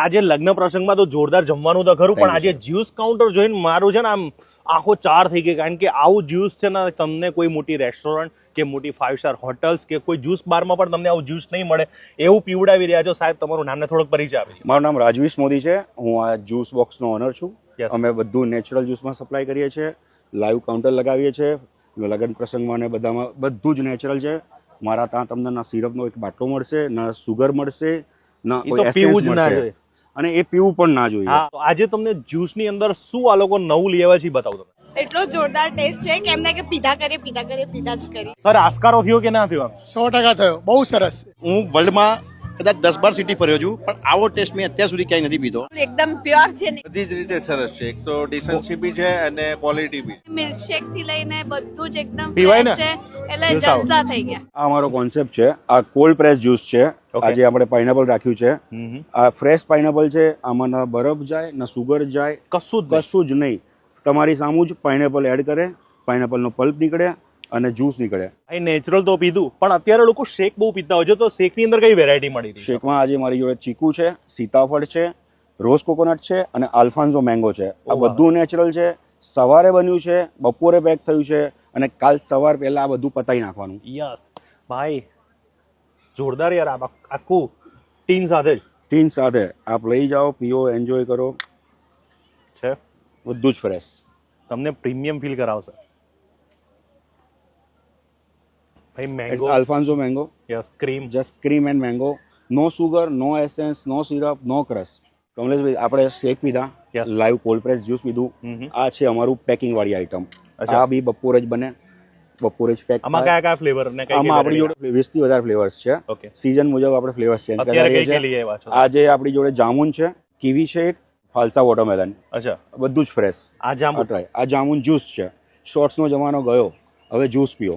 આજે લગ્ન પ્રસંગમાં તો જોરદાર જમવાનું તો ખરું, પણ આજે જ્યુસ કાઉન્ટર જોઈને મારું છે ને આમ આખો ચાર થઈ ગઈ. કારણ કે આવું જ્યુસ છે ને તમને કોઈ મોટી રેસ્ટોરન્ટ કે મોટી 5 સ્ટાર હોટલ્સ કે કોઈ જ્યુસ બારમાં પણ તમને આવું જ્યુસ નહીં મળે, એવું પીવડાવી રહ્યા છો. સાહેબ, તમારું નામને થોડોક પરિચય આપી દો. મારું નામ રાજવીશ મોદી છે. હું આ જ્યુસ બોક્સનો ઓનર છું. અમે બધું નેચરલ જ્યુસમાં સપ્લાય કરીએ છીએ. લાઈવ કાઉન્ટર લગાવીએ છીએ. લગ્ન પ્રસંગમાં ને બધામાં બધું જ નેચરલ છે. મારા ત્યાં તમને ના સિરપનો એક બાટલો મળશે, ના સુગર મળશે, ના કોઈ એસેન્સ મળશે, અને એ પીવું પણ ના જોઈએ. આજે તમને જ્યુસની અંદર શું આ લોકો નવું લેવા છે બતાવો તમે. એટલો જોરદાર ટેસ્ટ છે કે એમને કે પીધા જ કરી. સર, આસ્કારો થયો કે ના થયો? 100% થયો. બહુ સરસ. હું વર્લ્ડમાં કદાચ 10-12 સિટી ફર્યો છું, પણ આવો ટેસ્ટ મેં અત્યાર સુધી ક્યાંય નથી પીધો. એકદમ પ્યોર છે ને બધી જ રીતે સરસ છે. એક તો ડિસન્સી બી છે અને ક્વોલિટી બી. મિલ્કશેક થી લઈને બધું જ એકદમ પીવાય ને? ફ્રેશ છે, એટલે જલસા થઈ ગયા. આ અમારો કોન્સેપ્ટ છે. આ કોલ્ડ પ્રેસ જ્યુસ છે. આજે આપણે પાઇનેપલ રાખ્યું છે. આ ફ્રેશ પાઇનેપલ છે. આમાં ના બરફ જાય, ના સુગર જાય, કશું જ નહીં. તમારી સામું જ પાઇનેપલ એડ કરે, પાઇનેપલનો પલ્પ નીકળે અને જ્યુસ નીકળે. નેચરલ તો પીધું, પણ અત્યારે લોકો શેક બહુ પીતા હોય છે, તો શેકની અંદર કઈ વેરાયટી મળી રહી? શેકમાં આજે મારી જોડે ચીકુ છે, સીતાફળ છે, રોઝ કોકોનટ છે અને આલ્ફાન્સો મેંગો છે. આ બધું નેચરલ છે. સવારે બન્યું છે, બપોરે પેક થયું છે, અને કાલ સવાર પહેલા આ બધું પતાવી નાખવાનું. યસ ભાઈ, જોરદાર યાર. આખું ટીન સાથે આપ લઈ જાઓ, પીઓ, એન્જોય કરો. છે બધું જ ફ્રેશ. તમને પ્રીમિયમ ફીલ કરાવશે ભાઈ. Mango, Alphonso mango, yes, cream, just cream and mango. No sugar, no essence, no syrup, no crush. કમલેશભાઈ, આપણે શેક પીધા, લાઈવ કોલ્ડ પ્રેસ જ્યુસ પીધું. આ છે અમારું પેકિંગ વાળી આઈટમ. આ બી બપોરે જ બને, બપોરે જ પેક. આમાં કયા કયા ફ્લેવર ને કઈ? આમાં આપણી જોડે 20 થી વધારે ફ્લેવર્સ છે. ઓકે. સીઝન મુજબ આપણે ફ્લેવર્સ ચેન્જ અત્યારે કરીએ કઈ લઈ આવ્યા છો? આજે આપણી જોડે જામુન છે, કીવી છે, એક ફાલસા વોટરમેલન. અચ્છા, બધું જ ફ્રેશ. આ જામુન ટ્રાય. આ જામુન જ્યુસ છે. શોર્ટ્સ નો જમાનો ગયો, હવે જ્યુસ પીઓ.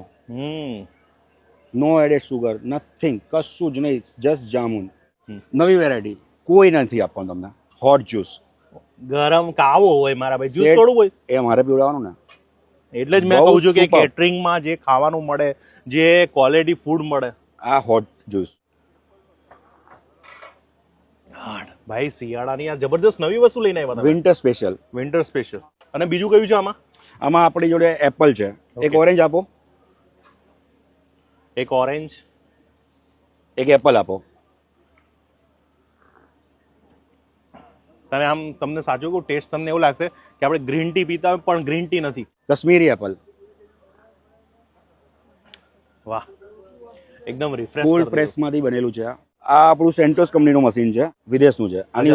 નો એડેડ સુગર, નથિંગ, કશું જ નહીં, જસ્ટ જામુન. નવી વેરાયટી કોઈ નથી આપવાનું તમને. હોટ જ્યુસ, ગરમ કાવો હોય મારા ભાઈ, જ્યુસ થોડું હોય એ મારે પીવડાવવાનું ને. એટલે જ મેં કહું છું કે કેટરિંગમાં જે ખાવાનું મળે, જે ક્વોલિટી ફૂડ મળે, આ હોટ જ્યુસ. ભાઈ શિયાળાની આ જબરદસ્ત નવી વસ્તુ લઈને આવ્યા. Winter special. Winter special. અને બીજું કયું છે આમાં? આમાં આપણી જોડે એપલ છે. એક ઓરેન્જ આપો, એક ઓરેન્જ, એક એપલ આપો. તમે આમ, તમને સાચું કહું, ટેસ્ટ તમને એવું લાગશે કે આપણે ગ્રીન ટી પીતા હોય, પણ ગ્રીન ટી નથી. કશ્મીરી એપલ. વાહ, એકદમ રિફ્રેશ. કોલ્ડ પ્રેસ માંથી બનેલું છે. આ આપણું સેન્ટોસ કંપનીનું મશીન છે, વિદેશનું છે. આની